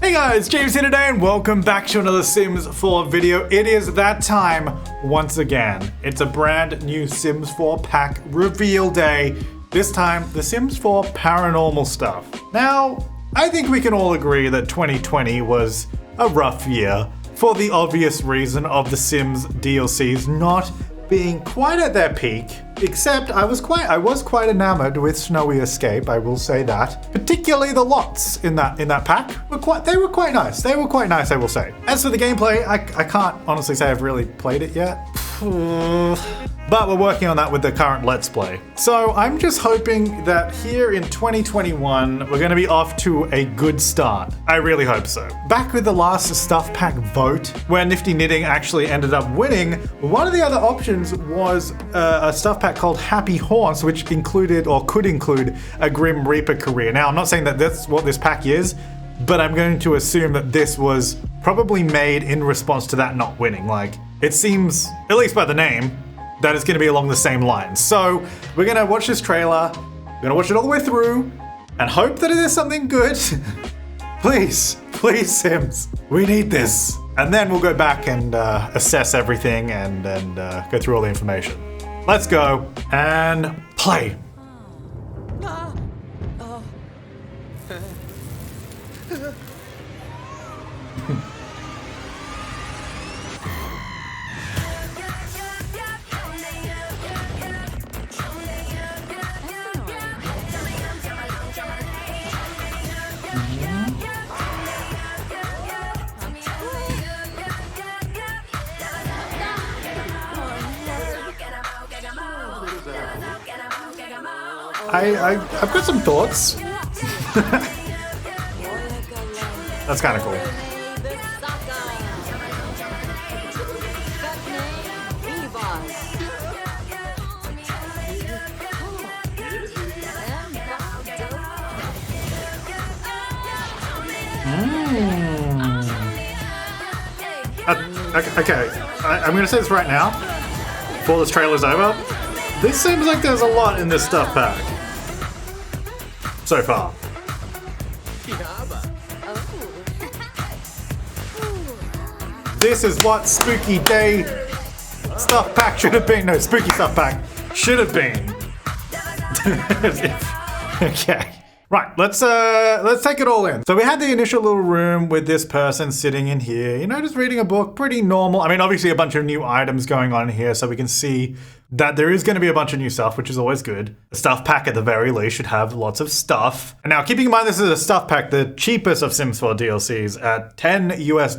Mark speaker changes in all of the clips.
Speaker 1: Hey guys, James here today and welcome back to another Sims 4 video. It is that time once again. It's a brand new Sims 4 pack reveal day. This time, the Sims 4 Paranormal Stuff. Now, I think we can all agree that 2020 was a rough year for the obvious reason of the Sims DLCs not being quite at their peak. Except I was quite enamored with Snowy Escape, I will say that. Particularly the lots in that pack they were quite nice. They were quite nice, I will say. As for the gameplay, I can't honestly say I've really played it yet. But we're working on that with the current Let's Play. So I'm just hoping that here in 2021, we're gonna be off to a good start. I really hope so. Back with the last Stuff Pack vote, where Nifty Knitting actually ended up winning, one of the other options was a Stuff Pack called Happy Haunts, which included or could include a Grim Reaper career. Now, I'm not saying that that's what this pack is, but I'm going to assume that this was probably made in response to that not winning. Like, it seems, at least by the name, that it's going to be along the same lines. So we're going to watch this trailer, we're going to watch it all the way through, and hope that it is something good. Please, Sims, we need this. And then we'll go back and assess everything and go through all the information. Let's go and play. I've got some thoughts. That's kind of cool. Okay, I'm gonna say this right now, before this trailer's over. This seems like there's a lot in this stuff pack. So far. This is what Spooky Day Stuff Pack should have been. No, Spooky Stuff Pack should have been. Okay. Right, let's take it all in. So we had the initial little room with this person sitting in here, you know, just reading a book, pretty normal. I mean, obviously a bunch of new items going on here, so we can see that there is going to be a bunch of new stuff, which is always good. The stuff pack at the very least should have lots of stuff. And now, keeping in mind this is a stuff pack, the cheapest of Sims 4 DLCs at $10 US,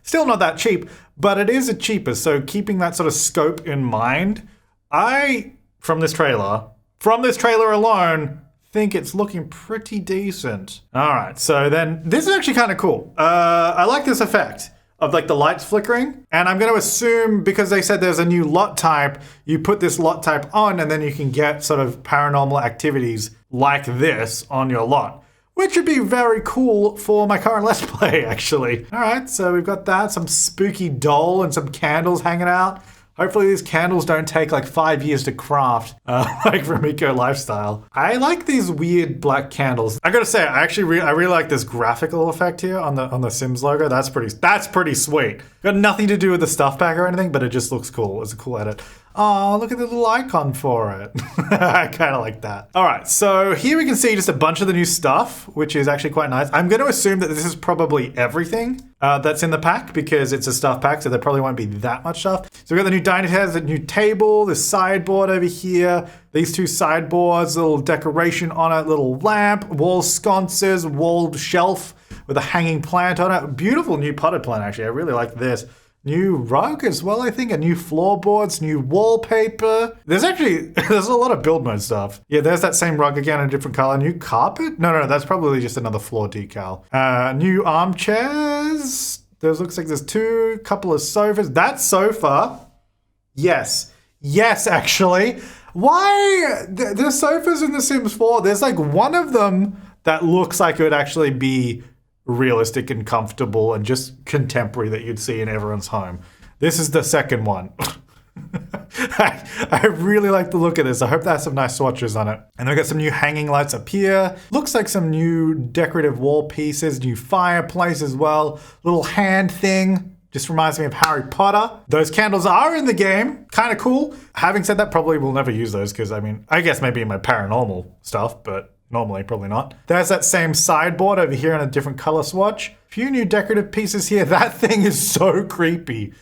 Speaker 1: still not that cheap, but it is the cheapest. So keeping that sort of scope in mind, from this trailer alone, think it's looking pretty decent. All right, so then this is actually kind of cool. I like this effect of like the lights flickering, and I'm going to assume because they said there's a new lot type, you put this lot type on and then you can get sort of paranormal activities like this on your lot, which would be very cool for my current Let's Play, actually. All right, so we've got that, some spooky doll and some candles hanging out. Hopefully these candles don't take like 5 years to craft, like from Eco Lifestyle. I like these weird black candles. I gotta say, I really like this graphical effect here on the Sims logo. That's pretty sweet. Got nothing to do with the stuff pack or anything, but it just looks cool. It's a cool edit. Oh, look at the little icon for it. I kind of like that. All right, so here we can see just a bunch of the new stuff, which is actually quite nice. I'm going to assume that this is probably everything that's in the pack because it's a stuff pack, so there probably won't be that much stuff. So we've got the new dining table, the new table, the sideboard over here, these two sideboards, little decoration on it, little lamp, wall sconces, walled shelf with a hanging plant on it. Beautiful new potted plant, actually. I really like this. New rug as well, I think, and new floorboards, new wallpaper. There's a lot of build mode stuff. Yeah, there's that same rug again in a different color. New carpet? No, that's probably just another floor decal. New armchairs. Looks like there's couple of sofas. That sofa. Yes, actually. Why? The sofas in The Sims 4, there's like one of them that looks like it would actually be realistic and comfortable and just contemporary that you'd see in everyone's home. This is the second one. I really like the look of this. I hope that has some nice swatches on it. And then we got some new hanging lights up here. Looks like some new decorative wall pieces, new fireplace as well. Little hand thing. Just reminds me of Harry Potter. Those candles are in the game. Kind of cool. Having said that, probably will never use those because, I mean, I guess maybe in my paranormal stuff, but normally probably not. There's that same sideboard over here in a different color swatch. Few new decorative pieces here. That thing is so creepy.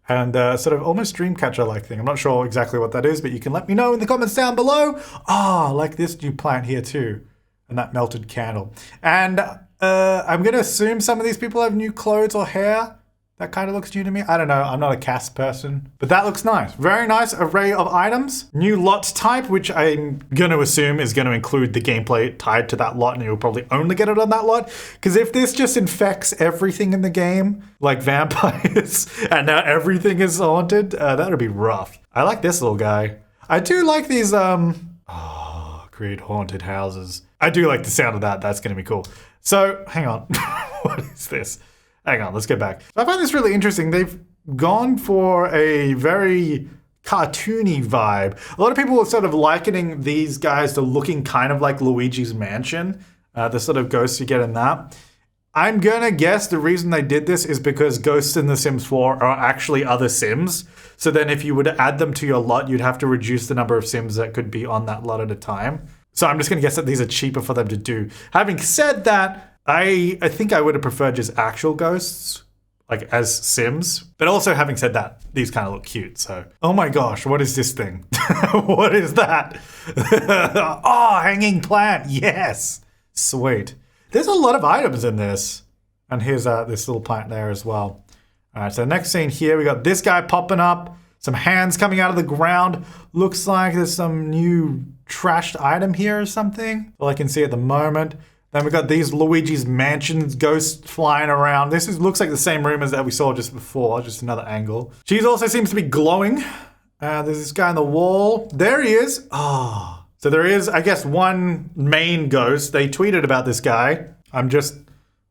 Speaker 1: And sort of almost Dreamcatcher-like thing. I'm not sure exactly what that is, but you can let me know in the comments down below. Oh, like this new plant here too. And that melted candle. And I'm going to assume some of these people have new clothes or hair. That kind of looks new to me. I don't know. I'm not a cast person. But that looks nice. Very nice array of items. New lot type, which I'm going to assume is going to include the gameplay tied to that lot, and you'll probably only get it on that lot. Because if this just infects everything in the game, like vampires, and now everything is haunted, that would be rough. I like this little guy. I do like these, create haunted houses. I do like the sound of that. That's going to be cool. So, hang on. What is this? Hang on, let's get back. I find this really interesting. They've gone for a very cartoony vibe. A lot of people are sort of likening these guys to looking kind of like Luigi's Mansion, the sort of ghosts you get in that. I'm gonna guess the reason they did this is because ghosts in The Sims 4 are actually other Sims. So then if you were to add them to your lot, you'd have to reduce the number of Sims that could be on that lot at a time. So I'm just gonna guess that these are cheaper for them to do. Having said that, I think I would have preferred just actual ghosts, like as Sims. But also, having said that, these kind of look cute, so. Oh my gosh, what is this thing? What is that? Oh, hanging plant, yes. Sweet. There's a lot of items in this. And here's this little plant there as well. All right, so next scene here, we got this guy popping up. Some hands coming out of the ground. Looks like there's some new trashed item here or something. All I can see at the moment. Then we got these Luigi's Mansions ghosts flying around. This looks like the same room as that we saw just before, just another angle. Cheese also seems to be glowing. There's this guy on the wall. There he is. Oh. So there is, I guess, one main ghost. They tweeted about this guy. I'm just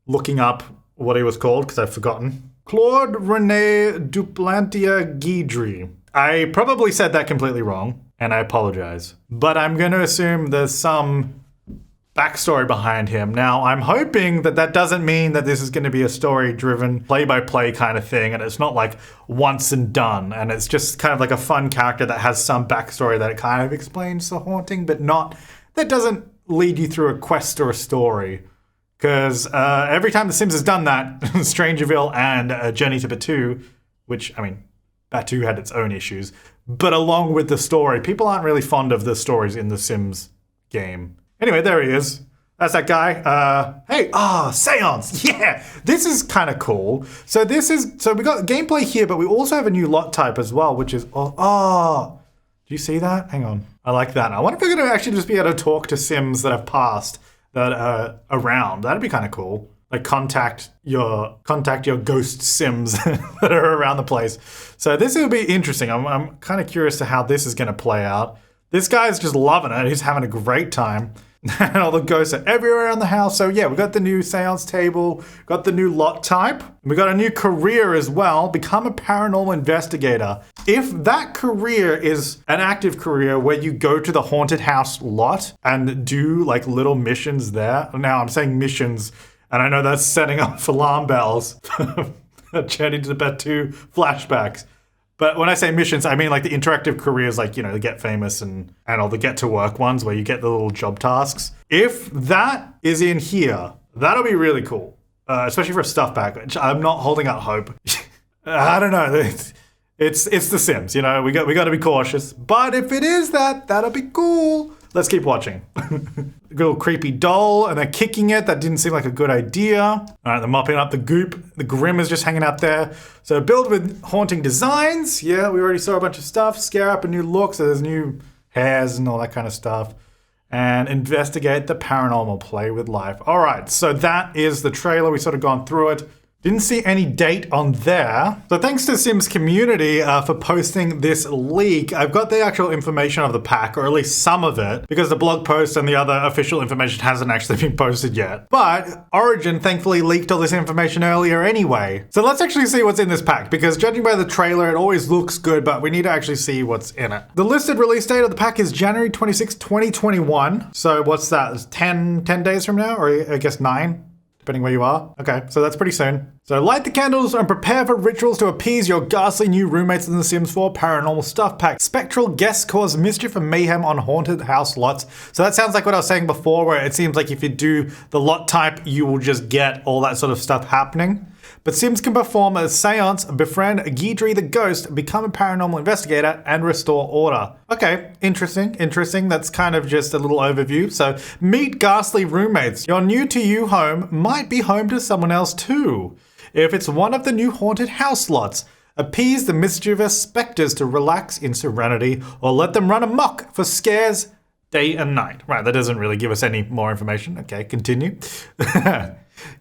Speaker 1: looking up what he was called because I've forgotten. Claude Rene Duplantia Guidry. I probably said that completely wrong, and I apologize. But I'm going to assume there's some backstory behind him. Now, I'm hoping that that doesn't mean that this is going to be a story-driven, play-by-play kind of thing, and it's not like once and done, and it's just kind of like a fun character that has some backstory that kind of explains the haunting, but not, that doesn't lead you through a quest or a story. Because every time The Sims has done that, Strangerville and Journey to Batu, which, I mean, Batu had its own issues, but along with the story, people aren't really fond of the stories in The Sims game. Anyway, there he is. That's that guy. Hey, Seance. Yeah, this is kind of cool. So we got gameplay here, but we also have a new lot type as well, which is, do you see that? Hang on. I like that. I wonder if we're going to actually just be able to talk to Sims that have passed that are around. That'd be kind of cool. Like contact your ghost Sims that are around the place. So this will be interesting. I'm kind of curious to how this is going to play out. This guy's just loving it. He's having a great time. And all the ghosts are everywhere around the house. So yeah, we got the new seance table, got the new lot type. We got a new career as well, become a paranormal investigator. If that career is an active career where you go to the haunted house lot and do like little missions there. Now I'm saying missions, and I know that's setting off alarm bells. Journey to the Batu flashbacks. But when I say missions, I mean like the interactive careers, like, you know, the Get Famous and all the Get to Work ones where you get the little job tasks. If that is in here, that'll be really cool, especially for a stuff pack, which I'm not holding out hope. I don't know. It's The Sims, you know, we got to be cautious. But if it is that'll be cool. Let's keep watching. A little creepy doll, and they're kicking it. That didn't seem like a good idea. All right, they're mopping up the goop. The Grim is just hanging out there. So build with haunting designs. Yeah, we already saw a bunch of stuff. Scare up a new look, so there's new hairs and all that kind of stuff. And investigate the paranormal, play with life. All right, so that is the trailer. We sort of gone through it. Didn't see any date on there. So thanks to Sims community for posting this leak. I've got the actual information of the pack, or at least some of it, because the blog post and the other official information hasn't actually been posted yet. But Origin thankfully leaked all this information earlier anyway. So let's actually see what's in this pack, because judging by the trailer, it always looks good, but we need to actually see what's in it. The listed release date of the pack is January 26, 2021. So what's that? It's 10 days from now, or I guess 9? Depending where you are. Okay, so that's pretty soon. So light the candles and prepare for rituals to appease your ghastly new roommates in the Sims 4 Paranormal Stuff Pack. Spectral guests cause mischief and mayhem on haunted house lots. So that sounds like what I was saying before, where it seems like if you do the lot type, you will just get all that sort of stuff happening. But Sims can perform a seance, befriend Guidry the ghost, become a paranormal investigator, and restore order. Okay, interesting. That's kind of just a little overview. So meet ghastly roommates. Your new to you home might be home to someone else too. If it's one of the new haunted house lots, appease the mischievous specters to relax in serenity, or let them run amok for scares day and night. Right, that doesn't really give us any more information. Okay, continue.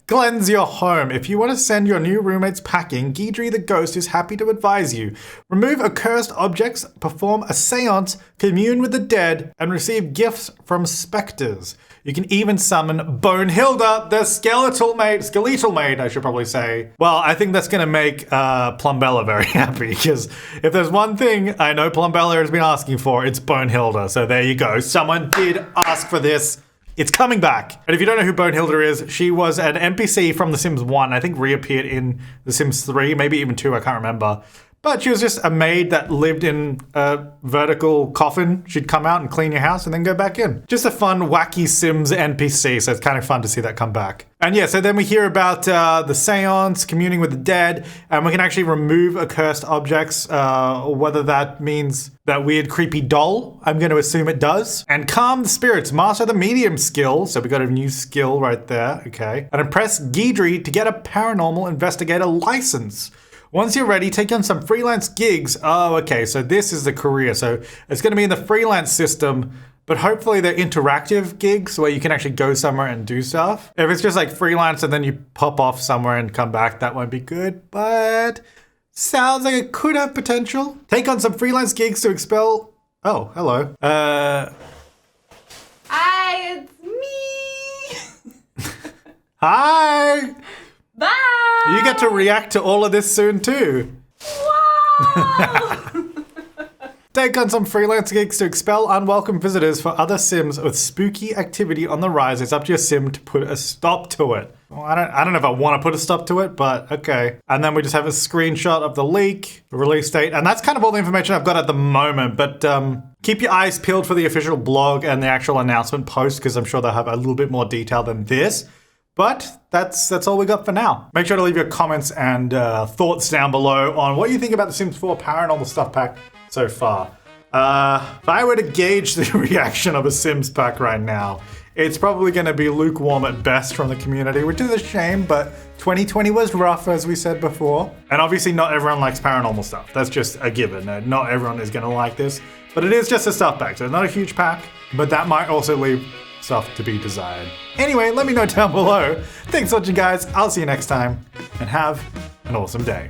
Speaker 1: Cleanse your home. If you want to send your new roommates packing, Guidry the ghost is happy to advise you. Remove accursed objects, perform a seance, commune with the dead, and receive gifts from specters. You can even summon Bonehilda, the skeletal maid, I should probably say. Well, I think that's going to make Plumbella very happy, because if there's one thing I know Plumbella has been asking for, it's Bonehilda. So there you go. Someone did ask for this. It's coming back. And if you don't know who Bonehilda is, she was an NPC from The Sims 1, I think reappeared in The Sims 3, maybe even 2, I can't remember. But she was just a maid that lived in a vertical coffin. She'd come out and clean your house and then go back in. Just a fun, wacky Sims NPC, so it's kind of fun to see that come back. And yeah, so then we hear about the seance, communing with the dead, and we can actually remove accursed objects, whether that means that weird creepy doll. I'm going to assume it does. And calm the spirits, master the medium skill. So we got a new skill right there, okay. And impress Guidry to get a paranormal investigator license. Once you're ready, take on some freelance gigs. Oh, okay, so this is the career. So it's going to be in the freelance system, but hopefully they're interactive gigs where you can actually go somewhere and do stuff. If it's just like freelance and then you pop off somewhere and come back, that won't be good, but sounds like it could have potential. Take on some freelance gigs to expel... Oh, hello.
Speaker 2: Hi, it's me.
Speaker 1: Hi.
Speaker 2: Bye!
Speaker 1: You get to react to all of this soon too.
Speaker 2: Wow!
Speaker 1: Take on some freelance gigs to expel unwelcome visitors for other Sims with spooky activity on the rise. It's up to your Sim to put a stop to it. Well, I don't know if I want to put a stop to it, but okay. And then we just have a screenshot of the leak, the release date, and that's kind of all the information I've got at the moment. But keep your eyes peeled for the official blog and the actual announcement post, because I'm sure they'll have a little bit more detail than this. But that's all we got for now. Make sure to leave your comments and thoughts down below on what you think about the Sims 4 Paranormal Stuff Pack so far. If I were to gauge the reaction of a Sims pack right now, it's probably going to be lukewarm at best from the community, which is a shame, but 2020 was rough, as we said before. And obviously not everyone likes paranormal stuff. That's just a given. Not everyone is going to like this, but it is just a stuff pack, so it's not a huge pack, but that might also leave stuff to be desired. Anyway, let me know down below. Thanks for watching, guys. I'll see you next time, and have an awesome day.